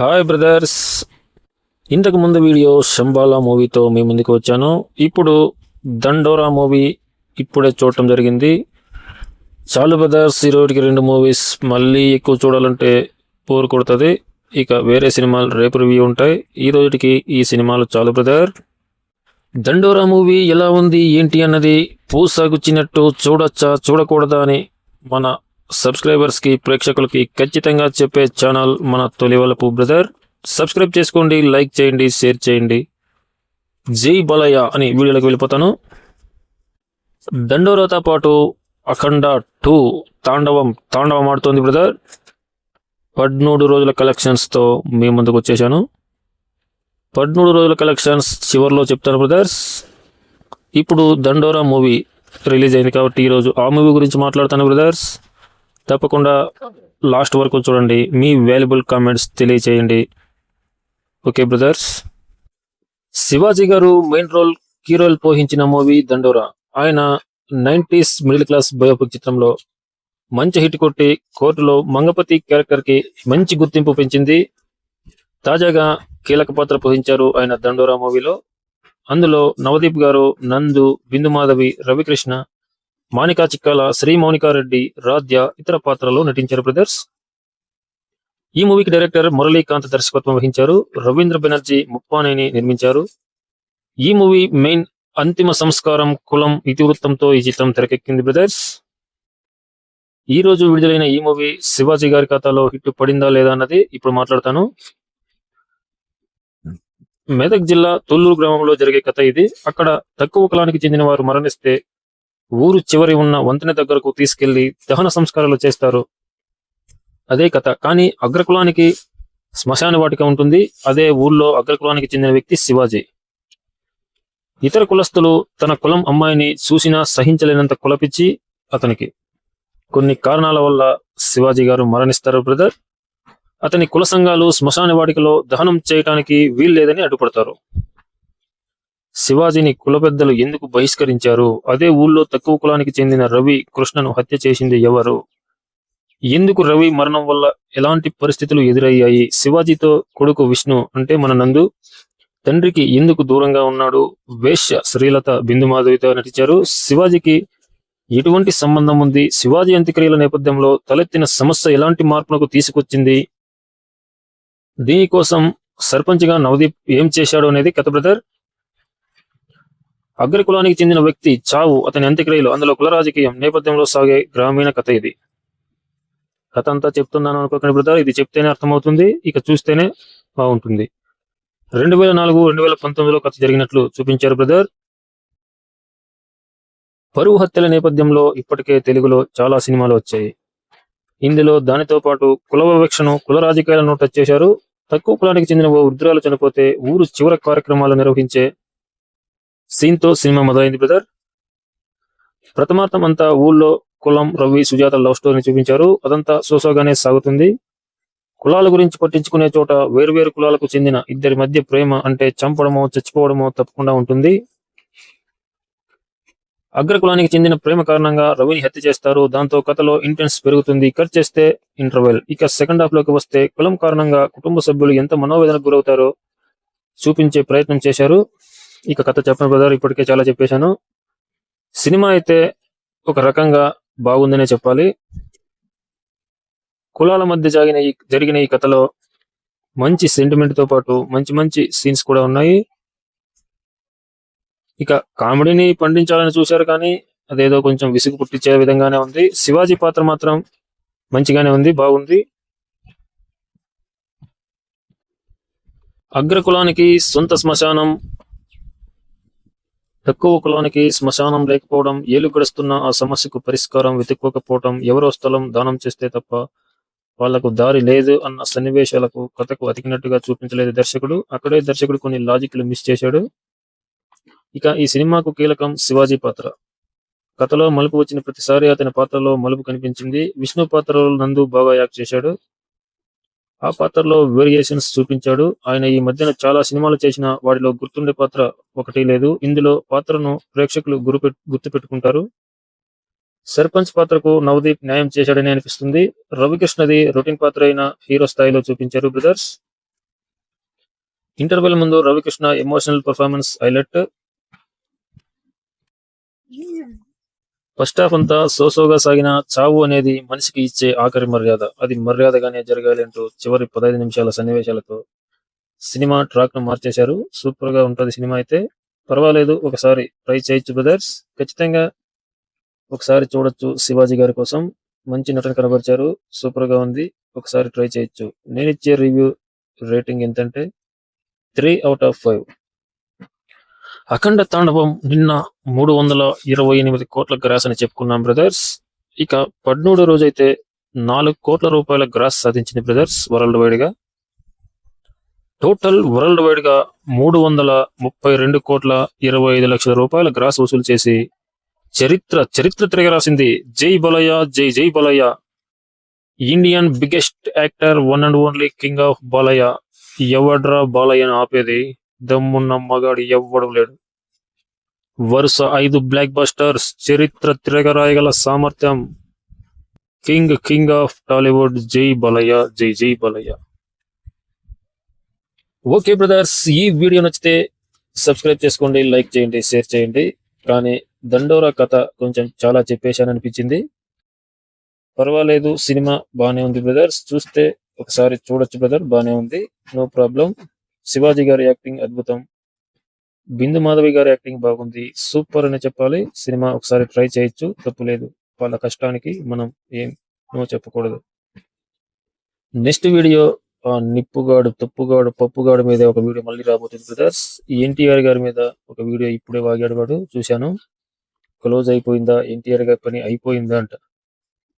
Hi brothers, ఇంతకు ముందు video Shambhala మూవీతో మీ ముందుకు వచ్చాను. ఇప్పుడు దండోరా మూవీ ఇప్పుడే చూడటం జరిగింది. చాలు బ్రదర్స్, ఈ రోజుకి 2 మూవీస్ మళ్ళీ ఎక్కువ చూడాలంటే బోర్ కొడుతుంది. ఇక వేరే సినిమాలు రేపు రివ్యూ ఉంటాయి. ఈ రోజుకి ఈ సినిమాలు చాలు బ్రదర్. దండోరా మూవీ ఎలా ఉంది ఏంటి అన్నది పూసాగుచ్చినట్టు చూడొచ్చా చూడకూడదా అని మన సబ్స్క్రైబర్స్కి ప్రేక్షకులకి ఖచ్చితంగా చెప్పే ఛానల్ మన తొలివలపు బ్రదర్. సబ్స్క్రైబ్ చేసుకోండి, లైక్ చేయండి, షేర్ చేయండి. జై బలయ్య అని వీడియోలోకి వెళ్ళిపోతాను. దండోరాతో పాటు అఖండ 2 తాండవం ఆడుతోంది బ్రదర్. 13 రోజుల కలెక్షన్స్తో మీ ముందుకు వచ్చేసాను. 13 రోజుల కలెక్షన్స్ చివరిలో చెప్తాను బ్రదర్స్. ఇప్పుడు దండోరా మూవీ రిలీజ్ అయింది కాబట్టి ఈరోజు ఆ మూవీ గురించి మాట్లాడతాను బ్రదర్స్. తప్పకుండా లాస్ట్ వరకు చూడండి, మీ వాల్యుబుల్ కామెంట్స్ తెలియచేయండి. Okay brothers. శివాజీ గారు మెయిన్ రోల్ కీ రోల్ పోషించిన మూవీ దండోరా. ఆయన 90s మిడిల్ క్లాస్ బయోపిక్ చిత్రంలో మంచి హిట్ కొట్టి కోర్టులో మంగపతి క్యారెక్టర్కి మంచి గుర్తింపు పెంచింది. తాజాగా కీలక పాత్ర పోషించారు ఆయన దండోరా మూవీలో. అందులో నవదీప్ గారు, నందు, బిందుమాధవి, రవికృష్ణ, మానికా చిక్కాల, శ్రీ మౌనికారెడ్డి, రాధ్య ఇతర పాత్రలో నటించారు బ్రదర్స్. ఈ మూవీకి డైరెక్టర్ మురళీకాంత్ దర్శకత్వం వహించారు. రవీంద్ర బెనర్జీ ముప్పానేని నిర్మించారు. ఈ మూవీ మెయిన్ అంతిమ సంస్కారం కులం ఇతివృత్తంతో ఈ చిత్రం తెరకెక్కింది బ్రదర్స్. ఈ రోజు విడుదలైన ఈ మూవీ శివాజీ గారి ఖాతాలో హిట్ పడిందా లేదా అన్నది ఇప్పుడు మాట్లాడతాను. మెదక్ జిల్లా తొల్లూరు గ్రామంలో జరిగే కథ ఇది. అక్కడ తక్కువ కులానికి చెందిన వారు మరణిస్తే ఊరు చివరి ఉన్న వంతెన దగ్గరకు తీసుకెళ్లి దహన సంస్కారాలు చేస్తారు. అదే కథ. కానీ అగ్రకులానికి శ్మశాన వాటిక ఉంటుంది. అదే ఊళ్ళో అగ్రకులానికి చెందిన వ్యక్తి శివాజీ. ఇతర కులస్తులు తన కులం అమ్మాయిని చూసినా సహించలేనంత కులపిచ్చి అతనికి కొన్ని కారణాల వల్ల శివాజీ గారు మరణిస్తారు బ్రదర్. అతని కుల సంఘాలు శ్మశాన వాటికలో దహనం చేయటానికి వీల్లేదని అడ్డుపడతారు. శివాజీని కుల పెద్దలు ఎందుకు బహిష్కరించారు? అదే ఊళ్ళో తక్కువ కులానికి చెందిన రవి కృష్ణను హత్య చేసింది ఎవరు? ఎందుకు రవి మరణం వల్ల ఎలాంటి పరిస్థితులు ఎదురయ్యాయి? శివాజీతో కొడుకు విష్ణు అంటే మన నందు తండ్రికి ఎందుకు దూరంగా ఉన్నాడు? వేశ్య శ్రీలత బిందుమాధవితో నటించారు. శివాజీకి ఎటువంటి సంబంధం ఉంది? శివాజీ అంత్యక్రియల నేపథ్యంలో తలెత్తిన సమస్య ఎలాంటి మార్పులకు తీసుకొచ్చింది? దీనికోసం సర్పంచ్గా నవదీప్ ఏం చేశాడు అనేది కథ బ్రదర్. అగ్రకులానికి చెందిన వ్యక్తి చావు, అతని అంత్యక్రియలు, అందులో కుల రాజకీయం నేపథ్యంలో సాగే గ్రామీణ కథ ఇది. కథ అంతా చెప్తున్నాను అనుకోకండి బ్రదర్, ఇది చెప్తేనే అర్థమవుతుంది, ఇక చూస్తేనే బాగుంటుంది. 2004-2019లో కథ జరిగినట్లు చూపించారు బ్రదర్. పరువు హత్యల నేపథ్యంలో ఇప్పటికే తెలుగులో చాలా సినిమాలు వచ్చాయి. ఇందులో దానితో పాటు కుల వివక్షను, కుల రాజకీయాలను టచ్ చేశారు. తక్కువ కులానికి చెందిన ఓ వృద్ధురాలు చనిపోతే ఊరు చివర కార్యక్రమాలు నిర్వహించే సీన్తో సినిమా మొదలైంది బ్రదర్. ప్రథమార్థం అంతా ఊళ్ళో కులం, రవి, సుజాత లవ్ స్టోరీని చూపించారు. అదంతా సోసోగానే సాగుతుంది. కులాల గురించి పట్టించుకునే చోట వేరువేరు కులాలకు చెందిన ఇద్దరి మధ్య ప్రేమ అంటే చంపడమో చచ్చిపోవడమో తప్పకుండా ఉంటుంది. అగ్రకులానికి చెందిన ప్రేమ కారణంగా రవిని హత్య చేస్తారు. దాంతో కథలో ఇంటెన్స్ పెరుగుతుంది. కట్ చేస్తే ఇంటర్వెల్. ఇక సెకండ్ హాఫ్ లోకి వస్తే కులం కారణంగా కుటుంబ సభ్యులు ఎంత మనోవేదనకు గురవుతారో చూపించే ప్రయత్నం చేశారు. ఇక కథ చెప్పను బ్రదర్, ఇప్పటికే చాలా చెప్పేశాను. సినిమా అయితే ఒక రకంగా బాగుందనే చెప్పాలి. కులాల మధ్య జరిగిన ఈ కథలో మంచి సెంటిమెంట్ తో పాటు మంచి మంచి సీన్స్ కూడా ఉన్నాయి. ఇక కామెడీని పండించాలని చూశారు, కానీ అదేదో కొంచెం విసుగు పుట్టించే విధంగానే ఉంది. శివాజీ పాత్ర మాత్రం మంచిగానే ఉంది, బాగుంది. అగ్రకులానికి సొంత శ్మశానం, తక్కువ కులానికి శ్మశానం లేకపోవడం, ఏలు గడుస్తున్న ఆ సమస్యకు పరిష్కారం వెతుక్కోకపోవటం, ఎవరో స్థలం దానం చేస్తే తప్ప వాళ్లకు దారి లేదు అన్న సన్నివేశాలకు కథకు అతికినట్టుగా చూపించలేదు దర్శకుడు. అక్కడే దర్శకుడు కొన్ని లాజిక్లు మిస్ చేశాడు. ఇక ఈ సినిమాకు కీలకం శివాజీ పాత్ర. కథలో మలుపు వచ్చిన ప్రతిసారి అతని పాత్రలో మలుపు కనిపించింది. విష్ణు పాత్రలో నందు బాగా యాక్ట్ చేశాడు. ఆ పాత్రలో వేరియేషన్స్ చూపించాడు. ఆయన ఈ మధ్యన చాలా సినిమాలు చేసిన వాటిలో గుర్తుండే పాత్ర ఒకటి లేదు. ఇందులో పాత్రను ప్రేక్షకులు గుర్తుపెట్టుకుంటారు. సర్పంచ్ పాత్రకు నవదీప్ న్యాయం చేశాడని అనిపిస్తుంది. రవికృష్ణది రొటీన్ పాత్ర అయిన హీరో స్థాయిలో చూపించారు బ్రదర్స్. ఇంటర్వెల్ ముందు Ravikrishna emotional performance highlight. First half అంతా సోసోగా సాగిన చావు అనేది మనిషికి ఇచ్చే ఆఖరి మర్యాద, అది మర్యాదగానే జరగాలి అంటూ చివరి 15 నిమిషాల సన్నివేశాలతో సినిమా ట్రాక్ ను మార్చేశారు. సూపర్ గా ఉంటది సినిమా అయితే. పర్వాలేదు, ఒకసారి ట్రై చేయొచ్చు బ్రదర్స్. ఖచ్చితంగా ఒకసారి చూడొచ్చు. శివాజీ గారి కోసం మంచి నటన కనబరిచారు. సూపర్ గా ఉంది. ఒకసారి ట్రై చేయొచ్చు. నేను ఇచ్చే రివ్యూ రేటింగ్ ఎంతంటే 3/5. అఖండ తాండవం నిన్న 328 కోట్ల గ్రాస్ అని చెప్పుకున్నాం బ్రదర్స్. ఇక 13 రోజు అయితే 4 కోట్ల రూపాయల గ్రాస్ సాధించింది బ్రదర్స్. వరల్డ్ వైడ్ గా టోటల్ వరల్డ్ వైడ్ గా 332 కోట్ల 25 లక్షల రూపాయల గ్రాస్ వసూలు చేసి చరిత్ర తిరగరాసింది. జై బలయ్య, జై జై Balayya. Indian biggest actor, one and only king of Balayya. ఎవడ్రా బాలయ్యను ఆపేది? దమ్మున్న మగాడు ఎవ్వడం లేడు. వరుస 5 బ్లాక్ బస్టర్స్, చరిత్ర తిరగరాయగల సామర్థ్యం. King of Tollywood. జై బాలయ్య, జై జై బాలయ్య. ఓకే బ్రదర్స్, ఈ వీడియో నచ్చితే సబ్స్క్రైబ్ చేసుకోండి, లైక్ చేయండి, షేర్ చేయండి. కానీ దండోరా కథ కొంచెం చాలా చెప్పేశాను అనిపించింది. పర్వాలేదు, సినిమా బానే ఉంది బ్రదర్స్. చూస్తే ఒకసారి చూడొచ్చు బ్రదర్, బానే ఉంది, నో ప్రాబ్లం. శివాజీ గారి యాక్టింగ్ అద్భుతం. బిందు మాధవి గారి యాక్టింగ్ బాగుంది. సూపర్ అని చెప్పాలి. సినిమా ఒకసారి ట్రై చేయొచ్చు, తప్పు లేదు. వాళ్ళ కష్టానికి మనం ఏం నో చెప్పకూడదు. నెక్స్ట్ వీడియో నిప్పుగాడు, తప్పుగాడు, పప్పుగాడు మీద ఒక వీడియో మళ్ళీ రాబోతుంది బ్రదర్స్. ఎన్టీఆర్ గారి మీద ఒక వీడియో ఇప్పుడే వాగాడు వాడు, చూశాను. క్లోజ్ అయిపోయిందా, ఎన్టీఆర్ గారి పని అయిపోయిందా అంట.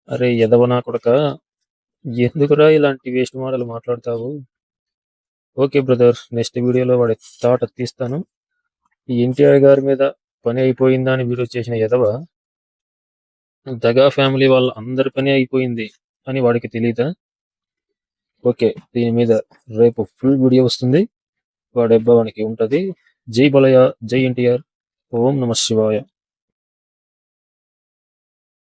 అరే ఎదవనా కొడక, ఎందుకురా ఇలాంటి వేస్ట్ మాటలు మాట్లాడతావు? ఓకే బ్రదర్, నెక్స్ట్ వీడియోలో వాడి తాట తీస్తాను. ఈ ఎన్టీఆర్ గారి మీద పని అయిపోయిందా అని వీడియో చేసిన ఎదవ, దగా ఫ్యామిలీ వాళ్ళ అందరి పని అయిపోయింది అని వాడికి తెలియదా? ఓకే, దీని మీద రేపు ఫుల్ వీడియో వస్తుంది. వాడి అబ్బానికి ఉంటది. జై బలయ్య, జై ఎన్టీఆర్, ఓం నమ శివాయ.